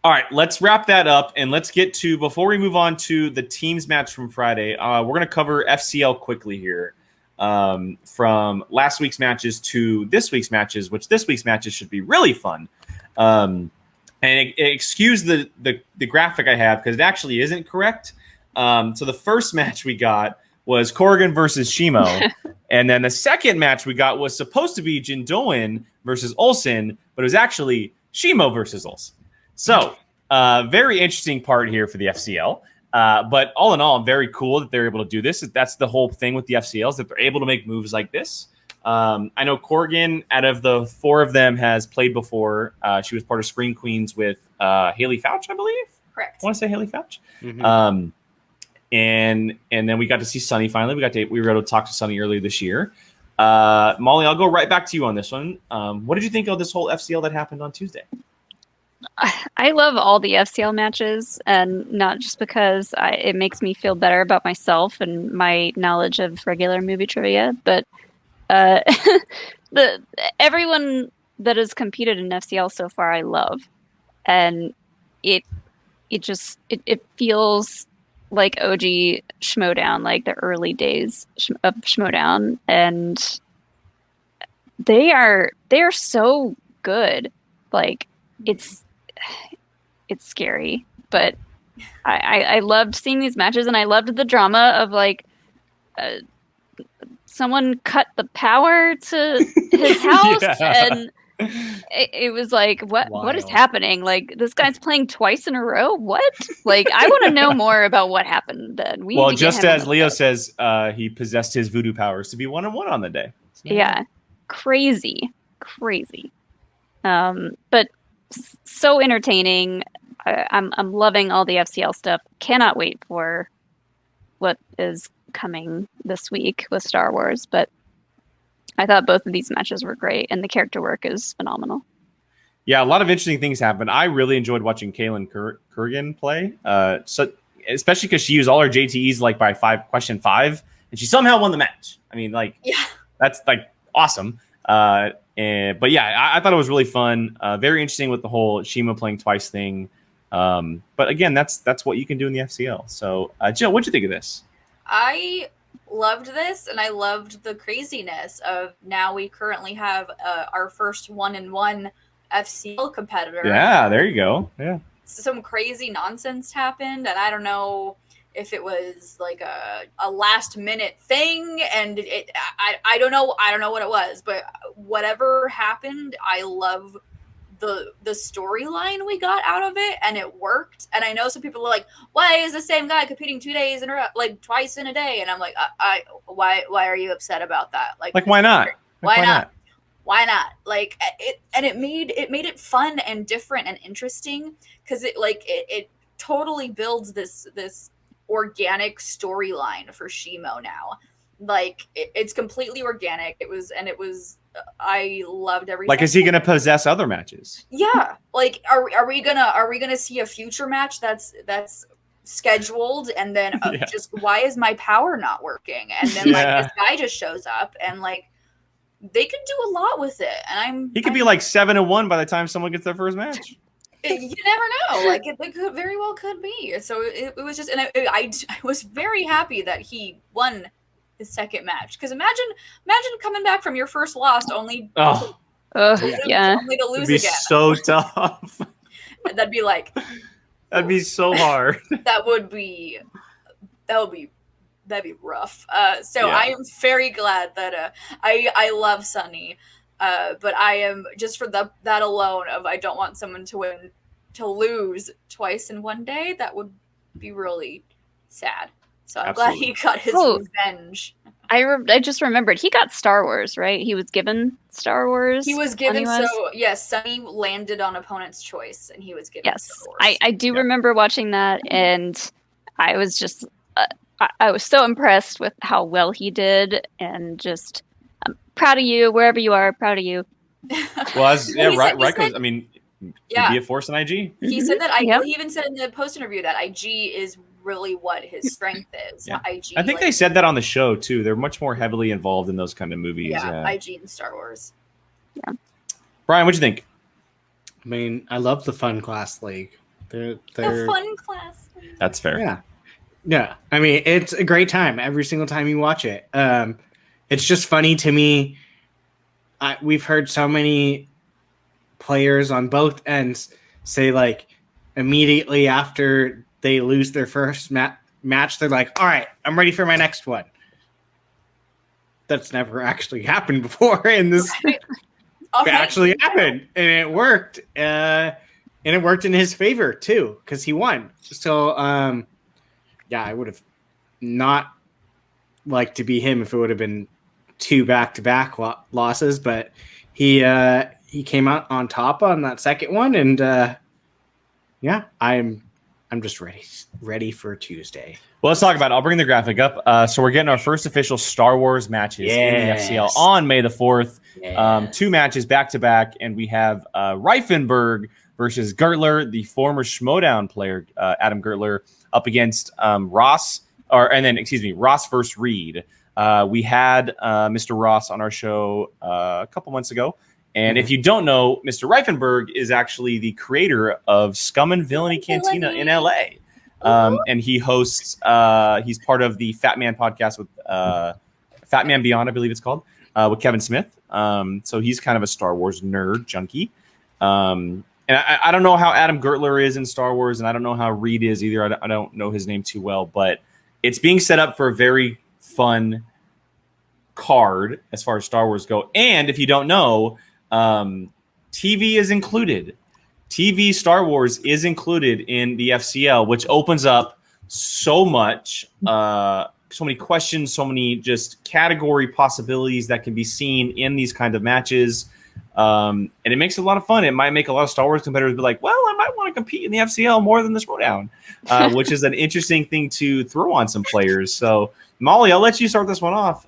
All right, let's wrap that up and let's get to, before we move on to the teams match from Friday, we're going to cover FCL quickly here. From last week's matches to this week's matches, which this week's matches should be really fun. And excuse the graphic I have because it actually isn't correct. So the first match we got was Corrigan versus Schmo. And then the second match we got was supposed to be Jindoan versus Olsen, but it was actually Schmo versus Olsen. So very interesting part here for the FCL. But all in all, very cool that they're able to do this. That's the whole thing with the FCLs, that they're able to make moves like this. I know Corrigan, out of the four of them, has played before. She was part of Screen Queens with Haley Fouch, I believe. Correct. I want to say Haley Fouch. Mm-hmm. And then we got to see Sunny finally. We were able to talk to Sunny earlier this year. Molly, I'll go right back to you on this one. What did you think of this whole FCL that happened on Tuesday? I love all the FCL matches, and not just because it makes me feel better about myself and my knowledge of regular movie trivia, but everyone that has competed in FCL so far, I love, and it feels like OG Schmoedown, like the early days of Schmoedown, and they are so good. Like it's scary, but I loved seeing these matches, and I loved the drama of like someone cut the power to his house, and it was like, what is happening? Like, this guy's playing twice in a row. What? Like, I want to know more about what happened then. Well, just as Leo says, he possessed his voodoo powers to be 1-1 on the day. So, yeah, crazy. But so entertaining. I'm loving all the FCL stuff. Cannot wait for what is coming this week with Star Wars. But I thought both of these matches were great, and the character work is phenomenal. Yeah, a lot of interesting things happened. I really enjoyed watching Kaylin Kurgan play, so especially because she used all her JTEs like by question 5, and she somehow won the match. I mean, like, yeah, that's like awesome. But yeah, I thought it was really fun. Very interesting with the whole Shima playing twice thing. But again, that's what you can do in the FCL. So, Jill, what'd you think of this? I loved this, and I loved the craziness of now we currently have our first 1-1 FCL competitor. Yeah, there you go. Yeah, some crazy nonsense happened, and I don't know if it was like a last minute thing, and I don't know what it was, but whatever happened, I love the storyline we got out of it, and it worked. And I know some people are like, why is the same guy competing 2 days in a row, like twice in a day? And I'm like, why are you upset about that? Like why not? Why not? Why not? Like it made it fun and different and interesting, because it totally builds this organic storyline for Shimo now. Like it's completely organic. It was I loved everything. Like, is he gonna possess other matches? Yeah. Like, are we gonna see a future match that's scheduled, and then just why is my power not working? And then like this guy just shows up, and like they could do a lot with it. And he could be like 7-1 by the time someone gets their first match. You never know. Like it could very well could be. So it was just, and I was very happy that he won his second match, because imagine coming back from your first loss only only to lose It'd be again. So tough. That'd be so hard. That'd be rough. I am very glad that I love Sunny, but I am just for that alone of I don't want someone to lose twice in one day. That would be really sad. So I'm glad he got his revenge. I just remembered he got Star Wars, right? He was given Star Wars. He was given yes. Sunny landed on opponent's choice, and he was given Star Wars. I do remember watching that, and I was just I was so impressed with how well he did, and just I'm proud of you wherever you are. Proud of you. Well, right. I mean, be a force in IG. He said that. He even said in the post interview that IG is really what his strength is. Yeah. IG. I think they said that on the show too. They're much more heavily involved in those kind of movies. Yeah. IG and Star Wars. Yeah. Brian, what'd you think? I mean, I love the Fun Class League, The fun class. That's fair. Yeah. Yeah. I mean, it's a great time every single time you watch it. It's just funny to me. We've heard so many players on both ends say, like, immediately after they lose their first match, they're like, all right, I'm ready for my next one. That's never actually happened before. And this actually happened. And it worked. And it worked in his favor, too, because he won. So, yeah, I would have not liked to be him if it would have been 2 back-to-back losses, but he came out on top on that second one, and yeah, I'm just ready for Tuesday. Well, let's talk about it. I'll bring the graphic up. So we're getting our first official Star Wars matches in the FCL on May the 4th. Yes. 2 matches back-to-back, and we have Reifenberg versus Gertler, the former Schmoedown player, Adam Gertler, up against Ross versus Reed. We had Mr. Ross on our show a couple months ago. And if you don't know, Mr. Reifenberg is actually the creator of Scum and Villainy Cantina in LA. And he hosts, he's part of the Fat Man podcast with Fat Man Beyond, I believe it's called, with Kevin Smith. So he's kind of a Star Wars nerd junkie. And I don't know how Adam Gertler is in Star Wars, and I don't know how Reed is either. I don't know his name too well, but it's being set up for a very fun card as far as Star Wars go. And if you don't know, TV is included. TV Star Wars is included in the FCL, which opens up so much, so many questions, so many just category possibilities that can be seen in these kind of matches. And it makes it a lot of fun. It might make a lot of Star Wars competitors be like, well, I might want to compete in the FCL more than the Schmoedown, which is an interesting thing to throw on some players. So, Molly, I'll let you start this one off.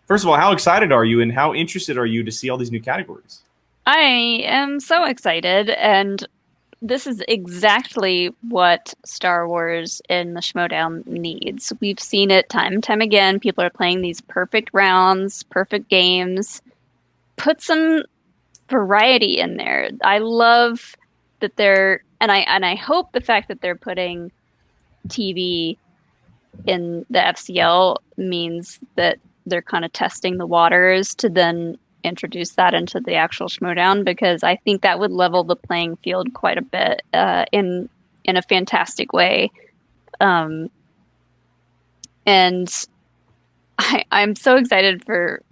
First of all, how excited are you and how interested are you to see all these new categories? I am so excited, and this is exactly what Star Wars in the Schmoedown needs. We've seen it time and time again. People are playing these perfect rounds, perfect games. Put some variety in there. I love that they're, and I hope the fact that they're putting TV in the FCL means that they're kind of testing the waters to then introduce that into the actual Schmoedown, because I think that would level the playing field quite a bit in a fantastic way. And I'm so excited for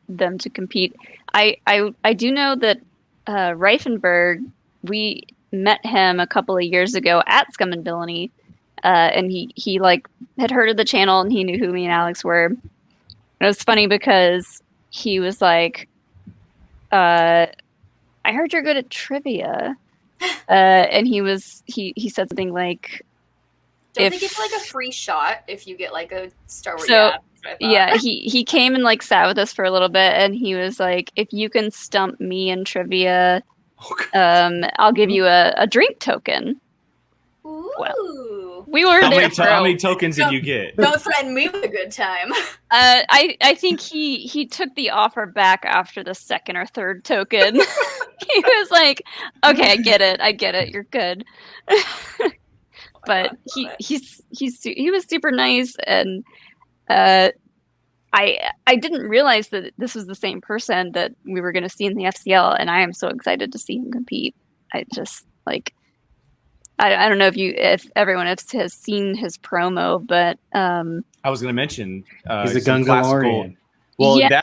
them to compete. I do know that Reifenberg, we met him a couple of years ago at Scum and Villainy, and he like had heard of the channel and he knew who me and Alex were. And it was funny because he was like, I heard you're good at trivia. And he said something like, don't they get like a free shot if you get like a Star Wars? So, yeah, he came and like sat with us for a little bit, and he was like, if you can stump me in trivia, I'll give you a drink token. Ooh. Well, we were there for how many tokens did you get? Don't threaten me with a good time. I think he took the offer back after the second or third token. He was like, okay, I get it, you're good. But he was super nice, and I didn't realize that this was the same person that we were going to see in the FCL, and I am so excited to see him compete. I just like, I don't know if everyone has seen his promo, but I was going to mention he's a Gungalorean. Well, yeah.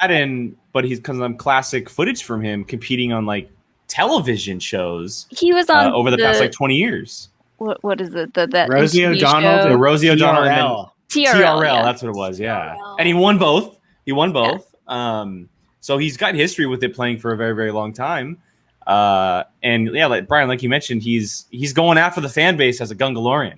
But he's because I'm classic footage from him competing on like television shows. He was on over the past like 20 years. What is it? That Rosie O'Donnell, the Rosie O'Donnell, TRL, yeah. That's what it was. Yeah, and he won both. Yeah. So he's got history with it, playing for a very, very long time. And yeah, like Brian, like you mentioned, he's going after the fan base as a Gungalorean.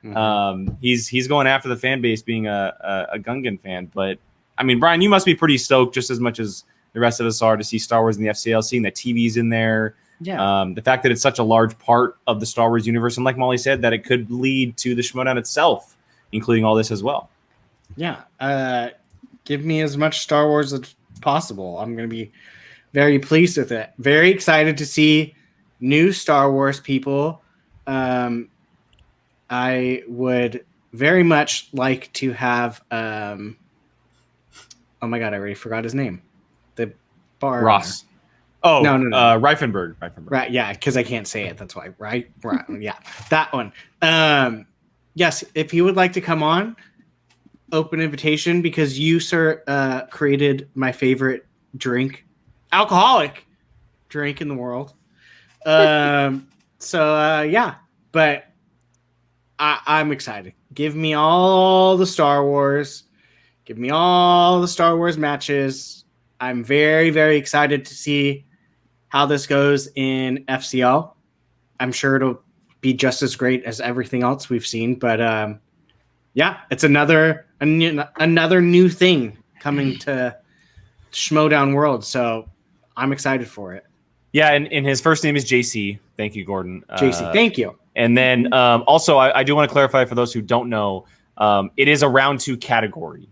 Mm-hmm. He's going after the fan base being a Gungan fan. But I mean, Brian, you must be pretty stoked just as much as the rest of us are to see Star Wars in the FCL, seeing that TV's in there. Yeah. The fact that it's such a large part of the Star Wars universe, and like Molly said, that it could lead to the Schmoedown itself, including all this as well. Yeah. Give me as much Star Wars as possible. I'm going to be very pleased with it. Very excited to see new Star Wars people I would very much like to have. Oh my god, I already forgot his name. The bar Ross. Oh no. Reifenberg. Right, yeah, because I can't say it. That's why. Right, yeah, that one. Yes, if he would like to come on, open invitation, because you, sir, created my favorite alcoholic drink in the world. Yeah, but I'm excited. Give me all the Star Wars. Give me all the Star Wars matches. I'm very, very excited to see how this goes in FCL. I'm sure it'll be just as great as everything else we've seen. But yeah, it's another new thing coming to Schmoedown World. So I'm excited for it. Yeah, and his first name is JC. Thank you, Gordon. JC, thank you. And then also, I do want to clarify for those who don't know, it is a round 2 category.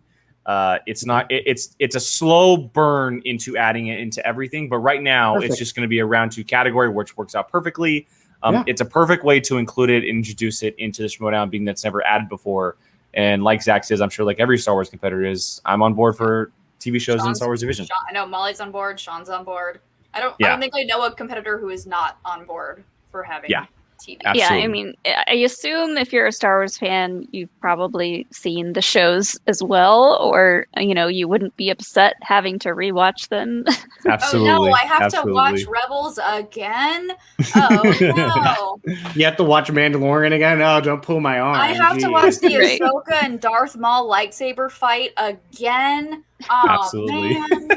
It's not. It's a slow burn into adding it into everything. But right now, It's just going to be a round 2 category, which works out perfectly. It's a perfect way to include it, introduce it into the Schmoedown, being that's never added before. And like Zach says, I'm sure like every Star Wars competitor is, I'm on board for TV shows in Star Wars Division. I know Molly's on board. Sean's on board. I don't think I know a competitor who is not on board for having TV. Absolutely. Yeah, I mean, I assume if you're a Star Wars fan, you've probably seen the shows as well, or you wouldn't be upset having to rewatch them. Absolutely. Oh no, I have to watch Rebels again. Oh no. You have to watch Mandalorian again? Oh, don't pull my arm. I have to watch the Ahsoka and Darth Maul lightsaber fight again. Oh, absolutely. Man.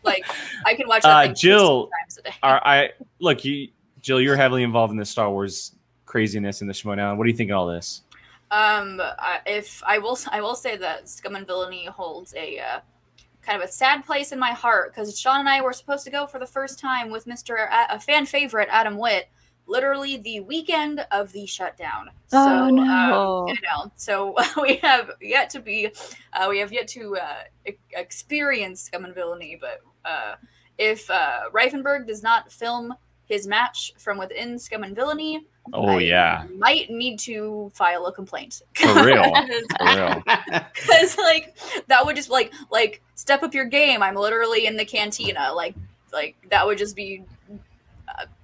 Like, I can watch that thing Jill, 6 times a day. Jill, you're heavily involved in the Star Wars craziness in the Schmoedown. What do you think of all this? If I will say that Scum and Villainy holds a kind of a sad place in my heart, because Sean and I were supposed to go for the first time with a fan favorite Adam Witt, literally the weekend of the shutdown. Oh no! So we have yet to experience Scum and Villainy, but if Reifenberg does not film his match from within Scum and Villainy, I might need to file a complaint. For real. Because that would just like step up your game. I'm literally in the cantina. Like that would just be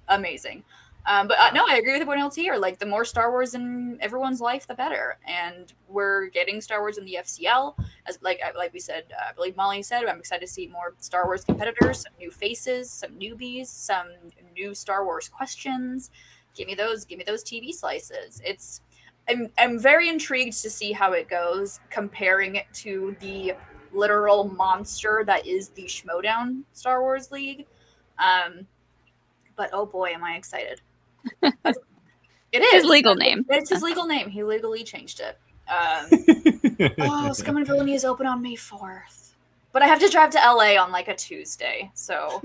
amazing. But no, I agree with everyone else here. Like, the more Star Wars in everyone's life, the better. And we're getting Star Wars in the FCL, as like we said. I believe Molly said, I'm excited to see more Star Wars competitors, some new faces, some newbies, some new Star Wars questions. Give me those TV slices. I'm very intrigued to see how it goes, comparing it to the literal monster that is the Schmoedown Star Wars League. But oh boy, am I excited. It is his legal name. It's his legal name. He legally changed it. Scum and Villainy is open on May 4th. But I have to drive to LA on like a Tuesday, so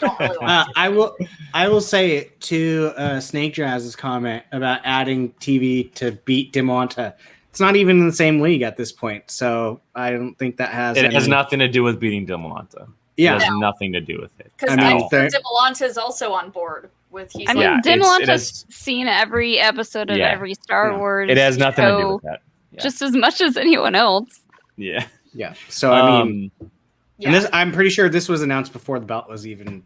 don't really want to. I will say to Snake Jazz's comment about adding TV to beat Dimwanta. It's not even in the same league at this point, so I don't think that has. It has nothing to do with beating Dimwanta. Yeah, it has nothing to do with it. Because Dimwanta is also on board with. Dimwanta's seen every episode of every Star Wars. It has nothing to do with that. Just as much as anyone else. Yeah. So I mean, and this, I'm pretty sure this was announced before the belt was even